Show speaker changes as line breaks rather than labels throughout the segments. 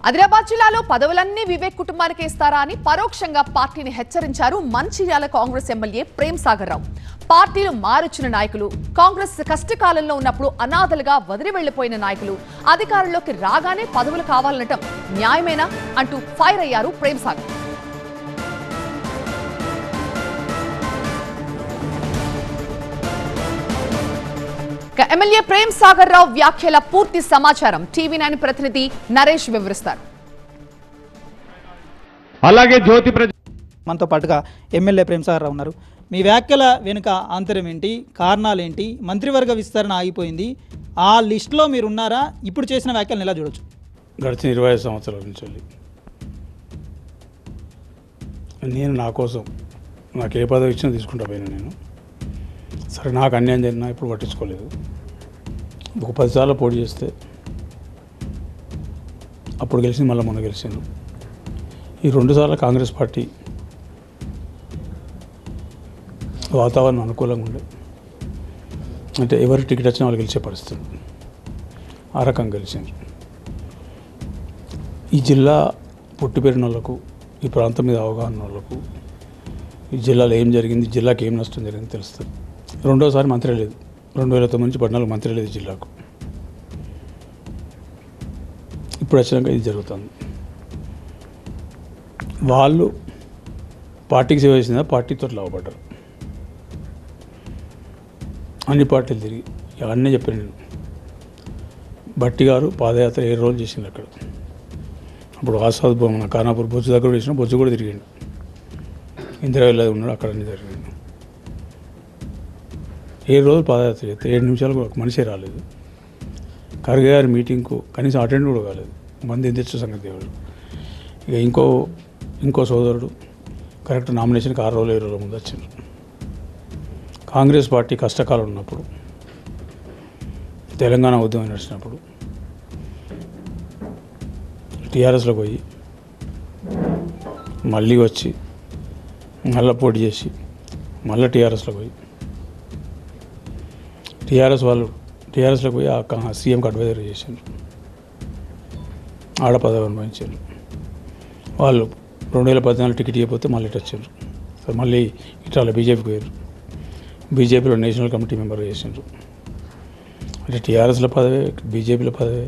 ఆదిలాబాద్ జిల్లాలో పదవులన్నీ వివేక్ కుటుంబానికి ఇస్తారా అని పరోక్షంగా పార్టీని హెచ్చరించారు మంచిర్యాల కాంగ్రెస్ ఎమ్మెల్యే ప్రేమ్ సాగర్ రావు. పార్టీలు మారుచిన నాయకులు, కాంగ్రెస్ కష్టకాలంలో ఉన్నప్పుడు అనాథలుగా వదిలి వెళ్లిపోయిన నాయకులు అధికారంలోకి రాగానే పదవులు కావాలనటం న్యాయమేనా అంటూ ఫైర్ అయ్యారు ప్రేమ్ సాగర్. ఎమ్మెల్యే ప్రేమ్ సాగర్ రావు వ్యాఖ్యల పూర్తి సమాచారం టీవీ9 ప్రతినిధి నరేష్ వివరిస్తారు.
అలాగే జ్యోతి
మనతో పాటుగా ఎమ్మెల్యే ప్రేమ్ సాగర్ రావు ఉన్నారు. మీ వ్యాఖ్యల వెనుక ఆంతర్యం ఏంటి, కారణాలు ఏంటి? మంత్రివర్గ విస్తరణ ఆగిపోయింది, ఆ లిస్టులో మీరు ఉన్నారా? ఇప్పుడు చేసిన వ్యాఖ్యలను ఎలా చూడొచ్చు?
గడిచిన 25 సంవత్సరాల నుంచి నేను నా కోసం నాకు ఏ పదవి ఇచ్చినా తీసుకుంటా పోయినా. నేను సరే నాకు అన్యాయం జరిగినా ఇప్పుడు పట్టించుకోలేదు. ఒక 10 సార్లు పోటీ చేస్తే అప్పుడు గెలిచింది, మళ్ళీ మొన్న గెలిచాను. ఈ 2 సార్లు కాంగ్రెస్ పార్టీ వాతావరణం అనుకూలంగా ఉండే, అంటే ఎవరికి టికెట్ వచ్చినా వాళ్ళు గెలిచే పరిస్థితి, ఆ రకంగా గెలిచాను. ఈ జిల్లా పుట్టి పెరిగిన వాళ్ళకు, ఈ ప్రాంతం మీద అవగాహన వాళ్ళకు ఈ జిల్లాలో ఏం జరిగింది, జిల్లాకి ఏం నష్టం జరిగింది తెలుస్తుంది. రెండోసారి మంత్రి లేదు, 2009 నుంచి 14 మంత్రి లేదు జిల్లాకు. ఇప్పుడు వచ్చినాక ఇది జరుగుతుంది. వాళ్ళు పార్టీకి సేవ చేసిందా, పార్టీతో లాభపడ్డారు. అన్ని పార్టీలు తిరిగి అన్నీ చెప్పాను నేను. భట్టి గారు పాదయాత్ర 7 రోజులు చేసింది అక్కడ. అప్పుడు ఆసాద్ మన ఖానాపూర్ బొజ్జు దగ్గర చేసిన, బొజ్జు కూడా తిరిగిండు. ఇందిరావిల్లాది ఉన్నాడు, అక్కడ అన్నీ జరిగింది. 7 రోజులు పాదయాత్ర చేస్తే 7 నిమిషాలు కూడా ఒక మనిషే రాలేదు. ఖర్గే గారి మీటింగ్కు కనీసం అటెండ్ కూడా కాలేదు. మంది తెచ్చు సంగతి దేవుడు. ఇక ఇంకో సోదరుడు కరెక్ట్ నామినేషన్కి 6 రోజులు 7 రోజుల ముందు వచ్చిండ్రు. కాంగ్రెస్ పార్టీ కష్టకాలం ఉన్నప్పుడు, తెలంగాణ ఉద్యమం నడిచినప్పుడు టీఆర్ఎస్లో పోయి మళ్ళీ వచ్చి మళ్ళీ పోటీ చేసి మళ్ళీ టీఆర్ఎస్లో పోయి టీఆర్ఎస్లోకి పోయి ఆ సీఎంకి అడ్వైజర్ చేశారు. ఆడ పదవి అనుభవించారు. వాళ్ళు 2014 టికెట్ ఇవ్వకపోతే మళ్ళీ ఇటు వచ్చారు. సో మళ్ళీ ఇట్లా బీజేపీకి పోయారు. బీజేపీలో నేషనల్ కమిటీ మెంబర్ చేసిండ్రు. అంటే టీఆర్ఎస్లో పదవే, బీజేపీలో పదవే.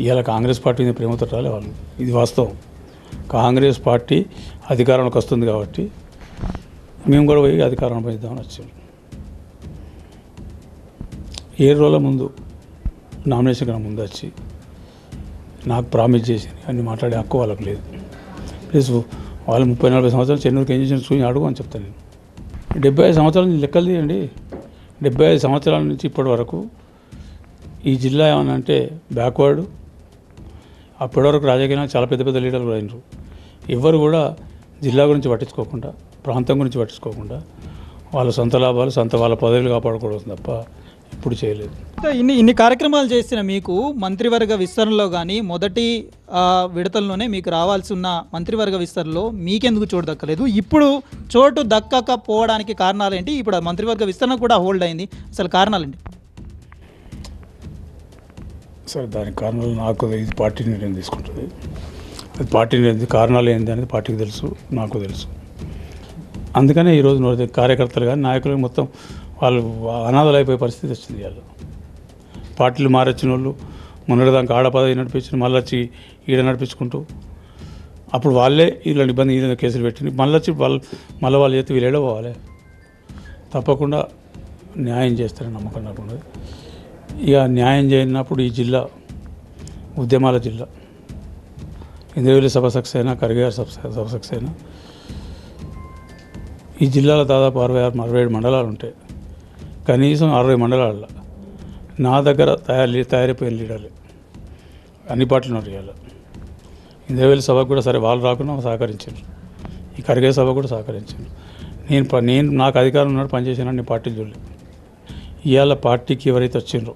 ఇవాళ కాంగ్రెస్ పార్టీ మీద ప్రేమతో రాలే వాళ్ళు. ఇది వాస్తవం. కాంగ్రెస్ పార్టీ అధికారంలోకి వస్తుంది కాబట్టి మేము కూడా పోయి అధికారం అనుభవిద్దామని వచ్చారు. 7 రోజుల ముందు నామినేషన్ కన్నా ముందు వచ్చి నాకు ప్రామిస్ చేసి అన్ని మాట్లాడే హక్కు వాళ్ళకు లేదు. ప్లస్ వాళ్ళు 30-40 సంవత్సరాలు చెన్నూరుకి ఏం చేసిన చూసి అడుగు అని చెప్తాను నేను. 75 సంవత్సరాల నుంచి లెక్కలు తీయండి. 75 సంవత్సరాల నుంచి ఇప్పటి వరకు ఈ జిల్లా ఏమన్నా అంటే బ్యాక్వర్డ్. అప్పటివరకు రాజకీయంగా చాలా పెద్ద పెద్ద లీడర్లు అయినారు. ఎవరు కూడా జిల్లా గురించి పట్టించుకోకుండా, ప్రాంతం గురించి పట్టించుకోకుండా వాళ్ళ సొంత లాభాలు, వాళ్ళ పదవులు కాపాడుకోవడం తప్ప ఇప్పుడు చేయలేదు.
ఇన్ని కార్యక్రమాలు చేసిన మీకు మంత్రివర్గ విస్తరణలో కానీ మొదటి విడతల్లోనే మీకు రావాల్సి ఉన్న మంత్రివర్గ విస్తరణలో మీకెందుకు చోటు దక్కలేదు? ఇప్పుడు చోటు దక్కకపోవడానికి కారణాలు ఏంటి? ఇప్పుడు మంత్రివర్గ విస్తరణ కూడా హోల్డ్ అయింది, అసలు కారణాలు ఏంటి?
సరే, దానికి కారణాలు నాకు ఇది పార్టీ నిర్ణయం తీసుకుంటుంది. అది పార్టీ నిర్ణయం, కారణాలు ఏంటి అనేది పార్టీకి తెలుసు, నాకు తెలుసు. అందుకనే ఈరోజు కార్యకర్తలు కానీ నాయకులు మొత్తం వాళ్ళు అనాథలు అయిపోయే పరిస్థితి వచ్చింది. వాళ్ళు పార్టీలు మారొచ్చిన వాళ్ళు మొన్నటిదాకా ఆడ పదవి నడిపించిన మళ్ళీ వచ్చి ఈడ నడిపించుకుంటూ, అప్పుడు వాళ్ళే వీళ్ళని ఇబ్బంది కేసులు పెట్టింది. మళ్ళీ వచ్చి వాళ్ళు చేస్తే వీళ్ళేడో పోవాలి. తప్పకుండా న్యాయం చేస్తారని నమ్మకం నాకు ఉన్నది. ఇక న్యాయం చేయనప్పుడు ఈ జిల్లా ఉద్యమాల జిల్లా, ఇంద్రవెల్లి సభ సక్సెస్ అయినా, ఖర్గే గారి సభ సక్సెస్ అయినా, ఈ జిల్లాలో దాదాపు 66-67 మండలాలు ఉంటాయి. కనీసం 60 మండలాల్లో నా దగ్గర తయారైపోయిన లీడర్లు అన్ని పార్టీలు ఉన్నారు. ఇవాళ ఇంద్రవెల్లి సభకు కూడా సరే వాళ్ళు రాకుండా సహకరించారు. ఈ ఖర్గే సభ కూడా సహకరించారు. నేను నాకు అధికారం ఉన్నాడు పనిచేసాను, నేను పార్టీలు చూడలేదు. ఇవాళ పార్టీకి ఎవరైతే వచ్చిండ్రో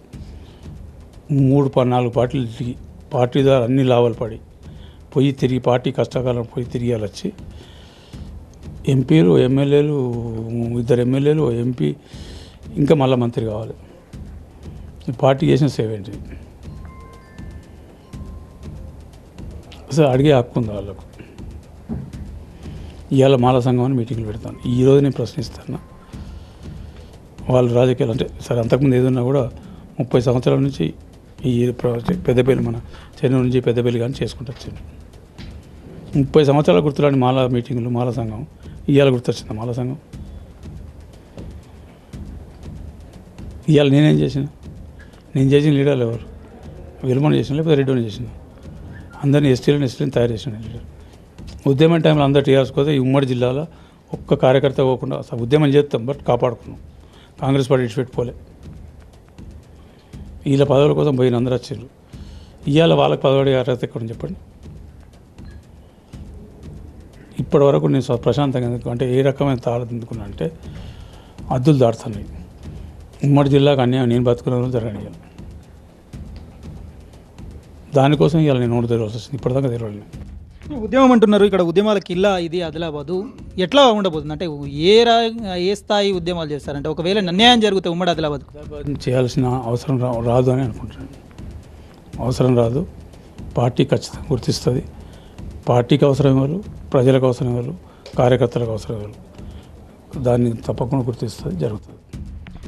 3-4 పార్టీలు తిరిగి, పార్టీ ద్వారా అన్ని లాభాలు పడి పోయి తిరిగి, పార్టీ కష్టకాలం పోయి తిరిగి వచ్చి ఎంపీలు, ఎమ్మెల్యేలు, 2 ఎమ్మెల్యేలు, ఎంపీ, ఇంకా మళ్ళీ మంత్రి కావాలి. ఈ పార్టీ చేసిన సేవ ఏంటి? అసలు అడిగే హక్కు ఉంది వాళ్ళకు. ఇవాళ మాల సంఘం అని మీటింగ్లు పెడతాను. ఈరోజు నేను ప్రశ్నిస్తాను, వాళ్ళు రాజకీయాలు అంటే సరే అంతకుముందు ఏదన్నా కూడా 30 సంవత్సరాల నుంచి ఈ పెద్దపల్లి మన చెన్నూరు నుంచి పెద్దపల్లి కానీ చేసుకుంటూ వచ్చింది. 30 సంవత్సరాల గుర్తురాని మాల మీటింగులు మాల సంఘం ఇవాళ గుర్తొచ్చింది మాల సంఘం. ఇవాళ నేనేం చేసిన, నేను చేసిన లీడర్లు ఎవరు? వెలుమని చేసిన లేకపోతే రెడ్డిని చేసిన? అందరినీ ఎస్టీలను తయారు చేసిన లీడర్. ఉద్యమం టైంలో అందరూ టీఆర్ఎస్ పోతే ఈ ఉమ్మడి జిల్లాలో ఒక్క కార్యకర్త పోకుండా అసలు ఉద్యమం చేస్తాం బట్ కాపాడుకున్నాం. కాంగ్రెస్ పార్టీ ఇచ్చిపెట్టుకోలే. వీళ్ళ పదవుల కోసం పోయిన అందరూ వచ్చారు. ఇవాళ వాళ్ళకి పదవి అర్హత ఎక్కడ చెప్పండి? ఇప్పటి వరకు నేను ప్రశాంతంగా ఎందుకు అంటే ఏ రకమైన తాళ ఎందుకున్నా అంటే అద్దులు దాడుతున్నాయి. ఉమ్మడి జిల్లాకు అన్యాయం నేను బతుకున్న జరగనియాలి. దానికోసం ఇవాళ నేను ఓటు తెరవాల్సి వస్తుంది. ఇప్పటిదాకా తెరవలేదు.
ఉద్యమం అంటున్నారు, ఇక్కడ ఉద్యమాల కిల్లా ఇది ఆదిలాబాదు ఎట్లా ఉండబోతుంది? అంటే ఏ స్థాయి ఉద్యమాలు చేస్తారంటే ఒకవేళ అన్యాయం జరిగితే ఉమ్మడి ఆదిలాబాద్
చేయాల్సిన అవసరం రాదు అని అనుకుంటున్నాను. అవసరం రాదు. పార్టీ ఖచ్చితంగా గుర్తిస్తుంది. పార్టీకి అవసరం ఎవరు, ప్రజలకు అవసరం ఎవరు, కార్యకర్తలకు అవసరం ఎవరు, దాన్ని తప్పకుండా గుర్తిస్తుంది, జరుగుతుంది.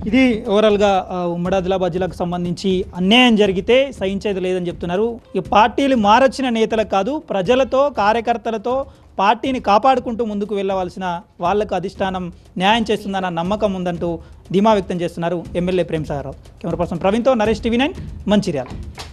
ఇది ఓవరాల్గా ఉమ్మడి ఆదిలాబాద్ జిల్లాకు సంబంధించి అన్యాయం జరిగితే సహించేది లేదని చెప్తున్నారు. ఈ పార్టీలు మారొచ్చిన నేతలకు కాదు, ప్రజలతో కార్యకర్తలతో పార్టీని కాపాడుకుంటూ ముందుకు వెళ్ళవలసిన వాళ్లకు అధిష్టానం న్యాయం చేస్తుందన్న నమ్మకం ఉందంటూ ధీమా వ్యక్తం చేస్తున్నారు MLA Prem Sagar Rao. Camera person ప్రవీణ్తో నరేష్, TV9 మంచిర్యాల.